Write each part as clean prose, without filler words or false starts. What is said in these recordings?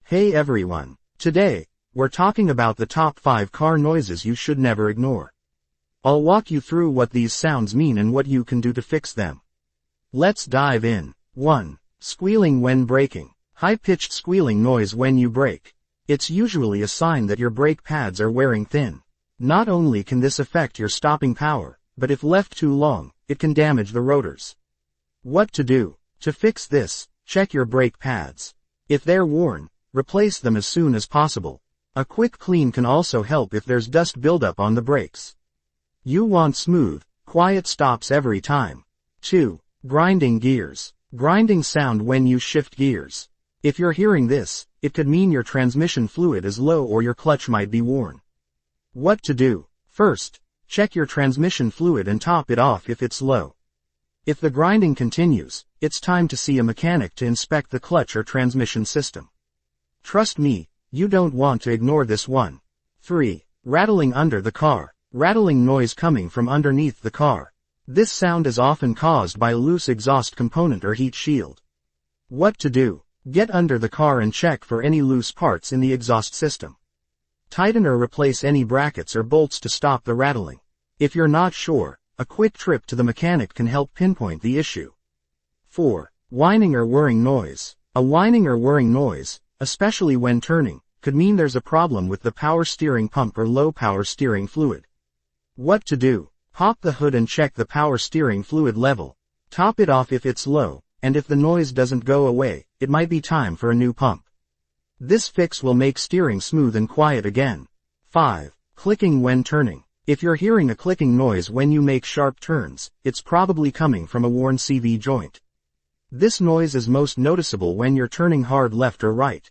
Hey everyone. Today, we're talking about the top 5 car noises you should never ignore. I'll walk you through what these sounds mean and what you can do to fix them. Let's dive in. 1. Squealing when braking. High-pitched squealing noise when you brake. It's usually a sign that your brake pads are wearing thin. Not only can this affect your stopping power, but if left too long, it can damage the rotors. What to do? To fix this, check your brake pads. If they're worn, replace them as soon as possible. A quick clean can also help if there's dust buildup on the brakes. You want smooth, quiet stops every time. 2. Grinding gears. Grinding sound when you shift gears. If you're hearing this, it could mean your transmission fluid is low or your clutch might be worn. What to do? First, check your transmission fluid and top it off if it's low. If the grinding continues, it's time to see a mechanic to inspect the clutch or transmission system. Trust me, you don't want to ignore this one. 3. Rattling under the car. Rattling noise coming from underneath the car. This sound is often caused by a loose exhaust component or heat shield. What to do? Get under the car and check for any loose parts in the exhaust system. Tighten or replace any brackets or bolts to stop the rattling. If you're not sure, a quick trip to the mechanic can help pinpoint the issue. 4. Whining or whirring noise. A whining or whirring noise, especially when turning, could mean there's a problem with the power steering pump or low power steering fluid. What to do? Pop the hood and check the power steering fluid level. Top it off if it's low, and if the noise doesn't go away, it might be time for a new pump. This fix will make steering smooth and quiet again. 5. Clicking when turning. If you're hearing a clicking noise when you make sharp turns, it's probably coming from a worn CV joint. This noise is most noticeable when you're turning hard left or right.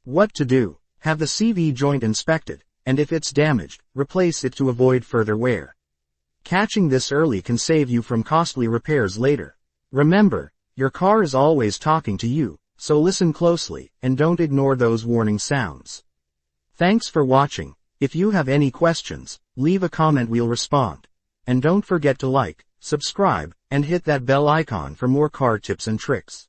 What to do? Have the CV joint inspected, and if it's damaged, replace it to avoid further wear. Catching this early can save you from costly repairs later. Remember, your car is always talking to you, so listen closely, and don't ignore those warning sounds. Thanks for watching. If you have any questions, leave a comment, we'll respond. And don't forget to like, subscribe, and hit that bell icon for more car tips and tricks.